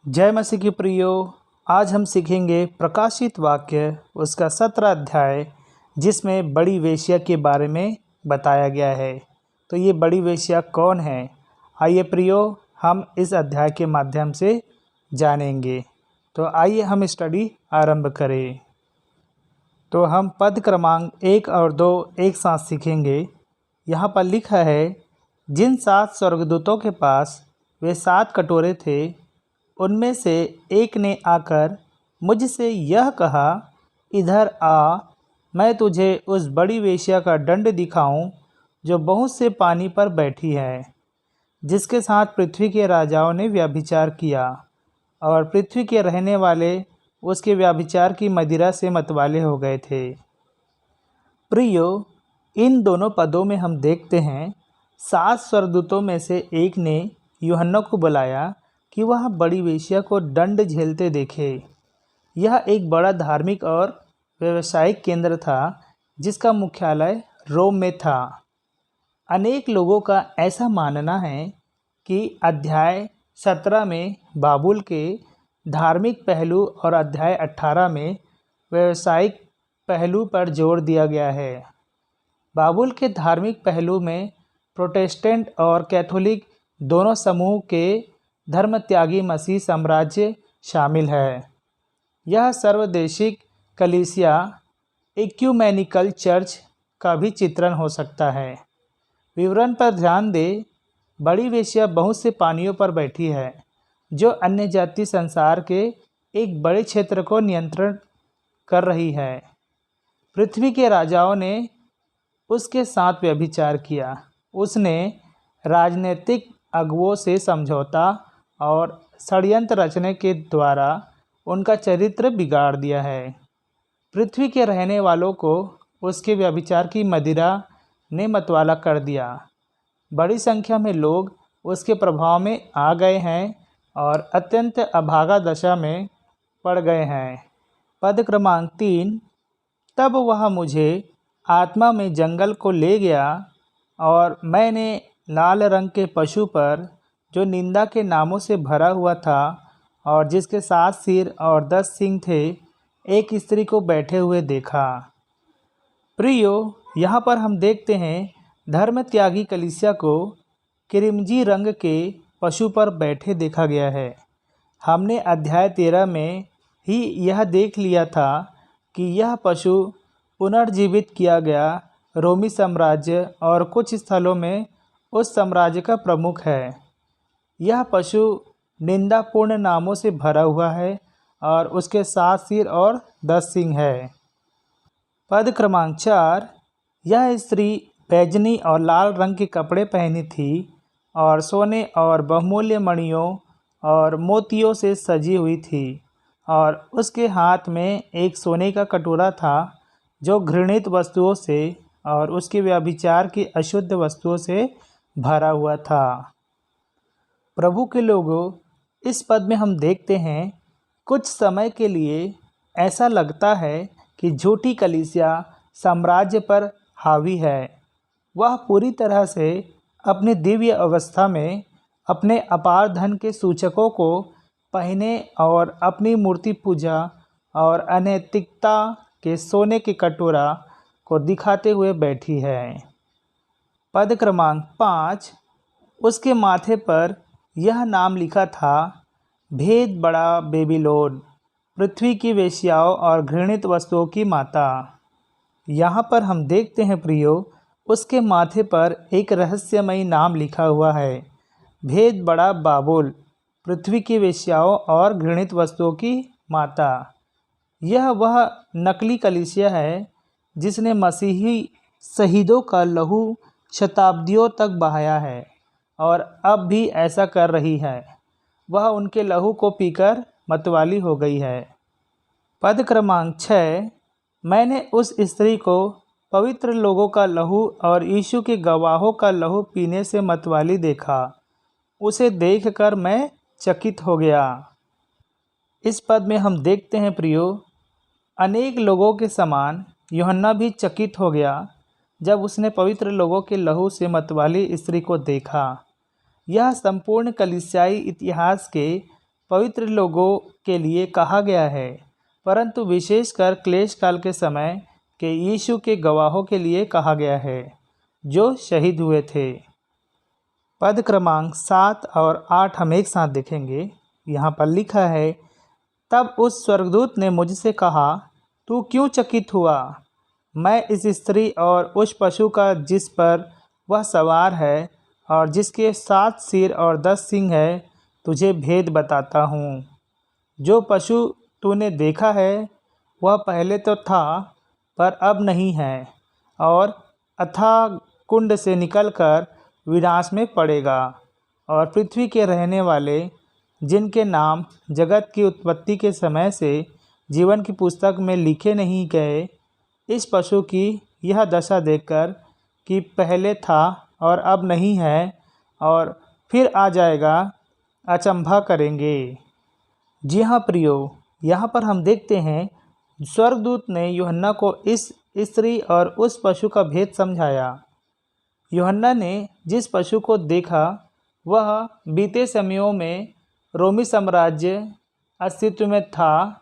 जय मसीह की प्रियो। आज हम सीखेंगे प्रकाशित वाक्य उसका 17 अध्याय, जिसमें बड़ी वेश्या के बारे में बताया गया है। तो ये बड़ी वेश्या कौन है? आइए प्रियो, हम इस अध्याय के माध्यम से जानेंगे। तो आइए हम स्टडी आरंभ करें। तो हम पद क्रमांक 1 और 2 एक साथ सीखेंगे। यहाँ पर लिखा है, जिन 7 स्वर्गदूतों के पास वे 7 कटोरे थे, उनमें से एक ने आकर मुझसे यह कहा, इधर आ, मैं तुझे उस बड़ी वेश्या का दंड दिखाऊं, जो बहुत से पानी पर बैठी है, जिसके साथ पृथ्वी के राजाओं ने व्यभिचार किया, और पृथ्वी के रहने वाले उसके व्यभिचार की मदिरा से मतवाले हो गए थे। प्रियो, इन दोनों पदों में हम देखते हैं 7 स्वर्गदूतों में से एक ने यूहन्ना को बुलाया कि वह बड़ी वेश्या को दंड झेलते देखे। यह एक बड़ा धार्मिक और व्यावसायिक केंद्र था, जिसका मुख्यालय रोम में था। अनेक लोगों का ऐसा मानना है कि अध्याय 17 में बाबुल के धार्मिक पहलू और अध्याय 18 में व्यावसायिक पहलू पर जोर दिया गया है। बाबुल के धार्मिक पहलू में प्रोटेस्टेंट और कैथोलिक दोनों समूह के धर्मत्यागी मसीह साम्राज्य शामिल है। यह सर्वदेशिक कलीसिया इक्यूमेनिकल चर्च का भी चित्रण हो सकता है। विवरण पर ध्यान दें। बड़ी वेश्या बहुत से पानियों पर बैठी है, जो अन्य जाति संसार के एक बड़े क्षेत्र को नियंत्रण कर रही है। पृथ्वी के राजाओं ने उसके साथ व्यभिचार किया। उसने राजनीतिक अगुओं से समझौता और षड्यंत्र रचने के द्वारा उनका चरित्र बिगाड़ दिया है। पृथ्वी के रहने वालों को उसके व्यभिचार की मदिरा ने मतवाला कर दिया। बड़ी संख्या में लोग उसके प्रभाव में आ गए हैं और अत्यंत अभागा दशा में पड़ गए हैं। पद क्रमांक 3, तब वह मुझे आत्मा में जंगल को ले गया, और मैंने लाल रंग के पशु पर, जो निंदा के नामों से भरा हुआ था और जिसके 7 सिर और 10 सींग थे, एक स्त्री को बैठे हुए देखा। प्रियो, यहाँ पर हम देखते हैं धर्म त्यागी कलीसिया को क्रिमजी रंग के पशु पर बैठे देखा गया है। हमने अध्याय 13 में ही यह देख लिया था कि यह पशु पुनर्जीवित किया गया रोमी साम्राज्य और कुछ स्थलों में उस साम्राज्य का प्रमुख है। यह पशु निंदापूर्ण नामों से भरा हुआ है और उसके 7 सिर और 10 सींग है। पद क्रमांक 4, यह स्त्री बैजनी और लाल रंग के कपड़े पहनी थी और सोने और बहुमूल्य मणियों और मोतियों से सजी हुई थी, और उसके हाथ में एक सोने का कटोरा था, जो घृणित वस्तुओं से और उसके व्यभिचार की अशुद्ध वस्तुओं से भरा हुआ था। प्रभु के लोगों, इस पद में हम देखते हैं कुछ समय के लिए ऐसा लगता है कि झूठी कलीसिया साम्राज्य पर हावी है। वह पूरी तरह से अपनी दिव्य अवस्था में अपने अपार धन के सूचकों को पहने और अपनी मूर्ति पूजा और अनैतिकता के सोने के कटोरा को दिखाते हुए बैठी है। पद क्रमांक 5, उसके माथे पर यह नाम लिखा था, भेद बड़ा बेबीलोन, पृथ्वी की वेश्याओं और घृणित वस्तुओं की माता। यहाँ पर हम देखते हैं प्रियो, उसके माथे पर एक रहस्यमयी नाम लिखा हुआ है, भेद बड़ा बाबुल, पृथ्वी की वेश्याओं और घृणित वस्तुओं की माता। यह वह नकली कलीसिया है जिसने मसीही शहीदों का लहू शताब्दियों तक बहाया है और अब भी ऐसा कर रही है। वह उनके लहू को पीकर मतवाली हो गई है। पद क्रमांक 6, मैंने उस स्त्री को पवित्र लोगों का लहू और यीशु के गवाहों का लहू पीने से मतवाली देखा। उसे देखकर मैं चकित हो गया। इस पद में हम देखते हैं प्रियो, अनेक लोगों के समान यूहन्ना भी चकित हो गया जब उसने पवित्र लोगों के लहू से मतवाली स्त्री को देखा। यह संपूर्ण कलीसियाई इतिहास के पवित्र लोगों के लिए कहा गया है, परंतु विशेषकर क्लेश काल के समय के यीशु के गवाहों के लिए कहा गया है, जो शहीद हुए थे। पद क्रमांक 7 और 8 हम एक साथ देखेंगे। यहाँ पर लिखा है, तब उस स्वर्गदूत ने मुझसे कहा, तू क्यों चकित हुआ? मैं इस स्त्री और उस पशु का जिस पर वह सवार है और जिसके 7 सिर और 10 सींग है, तुझे भेद बताता हूँ। जो पशु तूने देखा है वह पहले तो था पर अब नहीं है, और अथाह कुंड से निकलकर विनाश में पड़ेगा। और पृथ्वी के रहने वाले जिनके नाम जगत की उत्पत्ति के समय से जीवन की पुस्तक में लिखे नहीं गए, इस पशु की यह दशा देखकर कि पहले था और अब नहीं है और फिर आ जाएगा, अचंभा करेंगे। जी हाँ प्रियो, यहाँ पर हम देखते हैं स्वर्गदूत ने यूहन्ना को इस स्त्री और उस पशु का भेद समझाया। यूहन्ना ने जिस पशु को देखा वह बीते समयों में रोमी साम्राज्य अस्तित्व में था,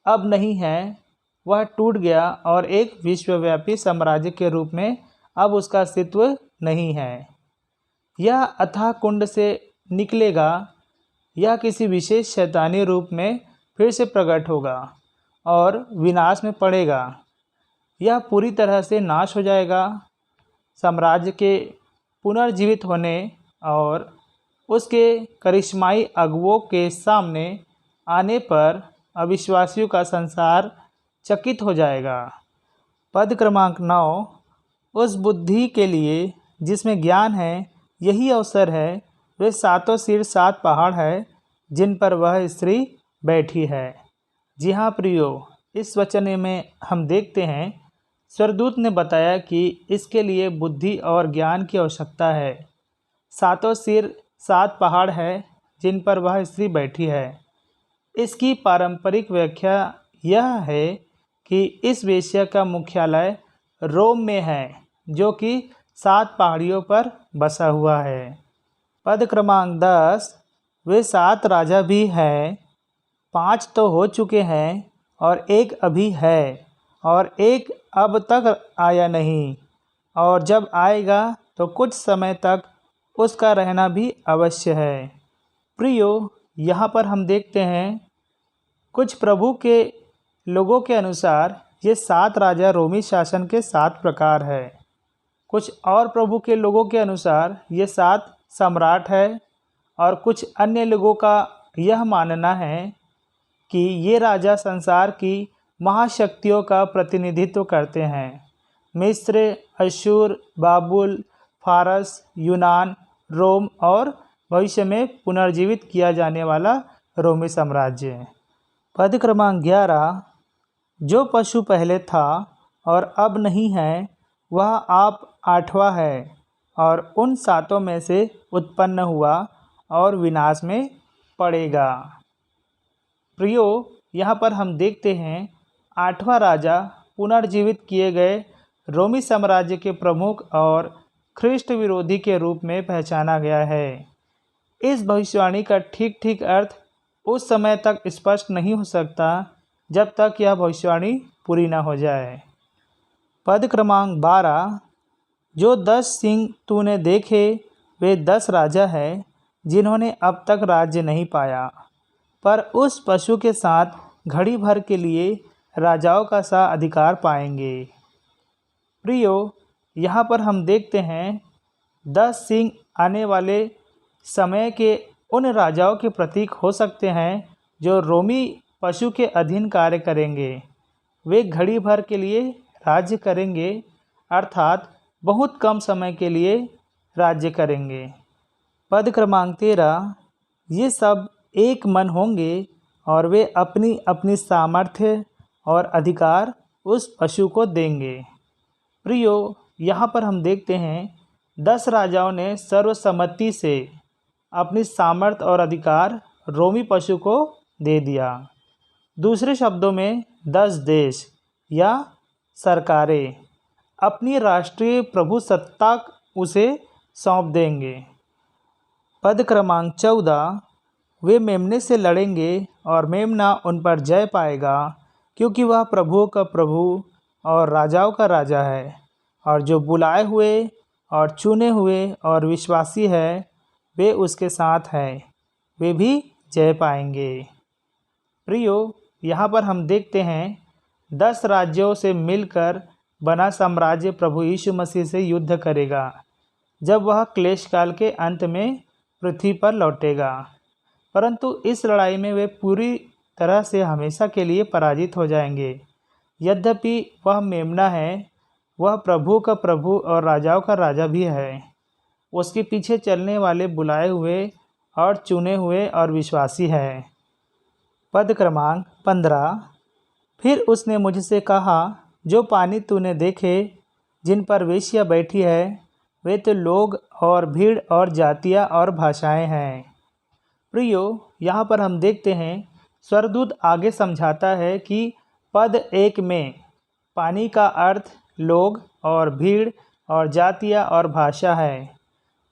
अब नहीं है, वह टूट गया और एक विश्वव्यापी साम्राज्य के रूप में अब उसका अस्तित्व नहीं है। यह अथाह कुंड से निकलेगा, यह किसी विशेष शैतानी रूप में फिर से प्रकट होगा और विनाश में पड़ेगा। यह पूरी तरह से नाश हो जाएगा। साम्राज्य के पुनर्जीवित होने और उसके करिश्माई अगुओं के सामने आने पर अविश्वासियों का संसार चकित हो जाएगा। पद क्रमांक 9, उस बुद्धि के लिए जिसमें ज्ञान है यही अवसर है। वे 7 सिर 7 पहाड़ है जिन पर वह स्त्री बैठी है। जी हाँ प्रियो, इस वचन में हम देखते हैं स्वर्गदूत ने बताया कि इसके लिए बुद्धि और ज्ञान की आवश्यकता है। 7 सिर 7 पहाड़ है जिन पर वह स्त्री बैठी है। इसकी पारंपरिक व्याख्या यह है कि इस वेश्या का मुख्यालय रोम में है, जो कि 7 पहाड़ियों पर बसा हुआ है। पद क्रमांक 10, वे 7 राजा भी हैं, 5 तो हो चुके हैं और एक अभी है और एक अब तक आया नहीं, और जब आएगा तो कुछ समय तक उसका रहना भी अवश्य है। प्रियो, यहाँ पर हम देखते हैं कुछ प्रभु के लोगों के अनुसार ये 7 राजा रोमी शासन के 7 प्रकार है। कुछ और प्रभु के लोगों के अनुसार ये 7 सम्राट है, और कुछ अन्य लोगों का यह मानना है कि ये राजा संसार की महाशक्तियों का प्रतिनिधित्व करते हैं। मिस्र, अशूर, बाबुल, फारस, यूनान, रोम और भविष्य में पुनर्जीवित किया जाने वाला रोमी साम्राज्य। पद क्रमांक 11, जो पशु पहले था और अब नहीं है वह आप 8वां है और उन 7 में से उत्पन्न हुआ और विनाश में पड़ेगा। प्रियो, यहाँ पर हम देखते हैं 8वां राजा पुनर्जीवित किए गए रोमी साम्राज्य के प्रमुख और ख्रिस्ट विरोधी के रूप में पहचाना गया है। इस भविष्यवाणी का ठीक ठीक अर्थ उस समय तक स्पष्ट नहीं हो सकता जब तक यह भविष्यवाणी पूरी न हो जाए। पद क्रमांक 12, जो 10 सिंह तूने देखे वे 10 राजा हैं जिन्होंने अब तक राज्य नहीं पाया, पर उस पशु के साथ घड़ी भर के लिए राजाओं का सा अधिकार पाएंगे। प्रियो, यहाँ पर हम देखते हैं 10 सिंह आने वाले समय के उन राजाओं के प्रतीक हो सकते हैं जो रोमी पशु के अधीन कार्य करेंगे। वे घड़ी भर के लिए राज्य करेंगे, अर्थात बहुत कम समय के लिए राज्य करेंगे। पद क्रमांक 13, ये सब एक मन होंगे और वे अपनी अपनी सामर्थ्य और अधिकार उस पशु को देंगे। प्रियो, यहाँ पर हम देखते हैं 10 राजाओं ने सर्वसम्मति से अपनी सामर्थ्य और अधिकार रोमी पशु को दे दिया। दूसरे शब्दों में 10 देश या सरकारें अपनी राष्ट्रीय प्रभुसत्ता उसे सौंप देंगे। पद क्रमांक 14, वे मेमने से लड़ेंगे और मेमना उन पर जय पाएगा, क्योंकि वह प्रभुओं का प्रभु और राजाओं का राजा है। और जो बुलाए हुए और चुने हुए और विश्वासी है वे उसके साथ हैं, वे भी जय पाएंगे। प्रियो, यहाँ पर हम देखते हैं 10 राज्यों से मिलकर बना साम्राज्य प्रभु यीशु मसीह से युद्ध करेगा जब वह क्लेश काल के अंत में पृथ्वी पर लौटेगा। परंतु इस लड़ाई में वे पूरी तरह से हमेशा के लिए पराजित हो जाएंगे। यद्यपि वह मेमना है, वह प्रभु का प्रभु और राजाओं का राजा भी है। उसके पीछे चलने वाले बुलाए हुए और चुने हुए और विश्वासी है। पद क्रमांक 15। फिर उसने मुझसे कहा, जो पानी तूने देखे जिन पर वेश्या बैठी है वे तो लोग और भीड़ और जातियाँ और भाषाएं हैं। प्रियो, यहाँ पर हम देखते हैं स्वर्गदूत आगे समझाता है कि पद 1 में पानी का अर्थ लोग और भीड़ और जातियाँ और भाषा है।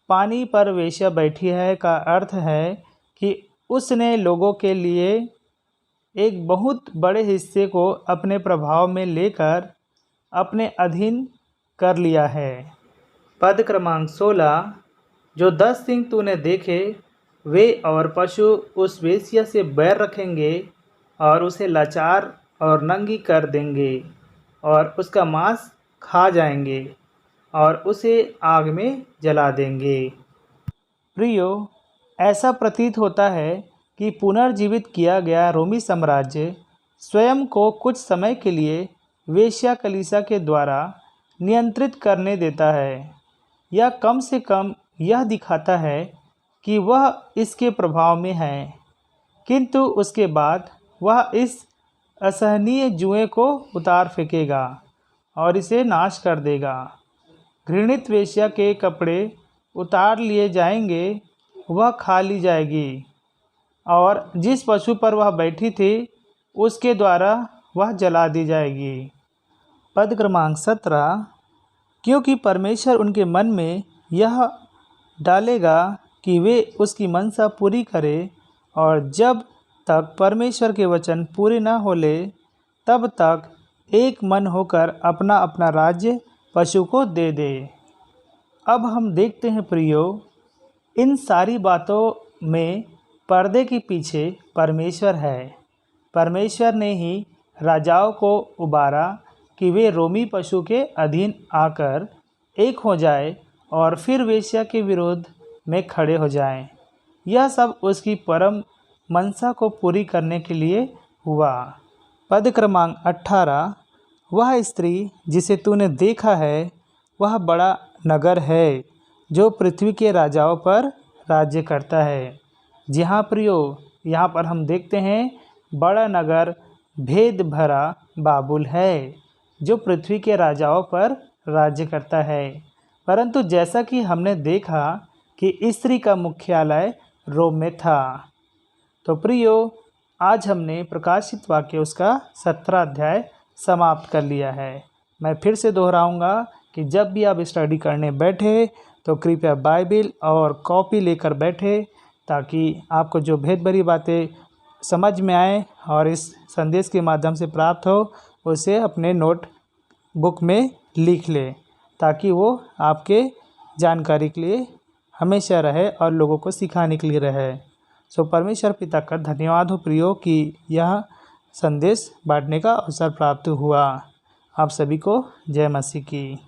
पानी पर वेश्या बैठी है का अर्थ है कि उसने लोगों के लिए एक बहुत बड़े हिस्से को अपने प्रभाव में लेकर अपने अधीन कर लिया है। पद क्रमांक 16। जो 10 सिंह तूने देखे वे और पशु उस वेश्या से बैर रखेंगे और उसे लाचार और नंगी कर देंगे और उसका मांस खा जाएंगे और उसे आग में जला देंगे। प्रियो, ऐसा प्रतीत होता है कि पुनर्जीवित किया गया रोमी साम्राज्य स्वयं को कुछ समय के लिए वेश्या कलीसिया के द्वारा नियंत्रित करने देता है, या कम से कम यह दिखाता है कि वह इसके प्रभाव में है, किंतु उसके बाद वह इस असहनीय जुए को उतार फेंकेगा और इसे नाश कर देगा। घृणित वेश्या के कपड़े उतार लिए जाएंगे, वह खा ली जाएगी और जिस पशु पर वह बैठी थी उसके द्वारा वह जला दी जाएगी। पद क्रमांक 17। क्योंकि परमेश्वर उनके मन में यह डालेगा कि वे उसकी मनसा पूरी करें, और जब तक परमेश्वर के वचन पूरे न हो ले तब तक एक मन होकर अपना अपना राज्य पशु को दे दे। अब हम देखते हैं प्रियो, इन सारी बातों में पर्दे के पीछे परमेश्वर है। परमेश्वर ने ही राजाओं को उबारा कि वे रोमी पशु के अधीन आकर एक हो जाए और फिर वेश्या के विरोध में खड़े हो जाएं। यह सब उसकी परम मनसा को पूरी करने के लिए हुआ। पद क्रमांक 18। वह स्त्री जिसे तूने देखा है वह बड़ा नगर है जो पृथ्वी के राजाओं पर राज्य करता है। जी हाँ प्रियो, यहाँ पर हम देखते हैं बड़ा नगर भेद भरा बाबुल है जो पृथ्वी के राजाओं पर राज्य करता है। परंतु जैसा कि हमने देखा कि स्त्री का मुख्यालय रोम में था। तो प्रियो, आज हमने प्रकाशित वाक्य उसका 17 अध्याय समाप्त कर लिया है। मैं फिर से दोहराऊंगा कि जब भी आप स्टडी करने बैठे तो कृपया बाइबिल और कॉपी लेकर बैठे, ताकि आपको जो भेद भरी बातें समझ में आए और इस संदेश के माध्यम से प्राप्त हो उसे अपने नोट बुक में लिख लें, ताकि वो आपके जानकारी के लिए हमेशा रहे और लोगों को सिखाने के लिए रहे। सो परमेश्वर पिता का धन्यवाद हो प्रियो कि यह संदेश बांटने का अवसर प्राप्त हुआ। आप सभी को जय मसीह की।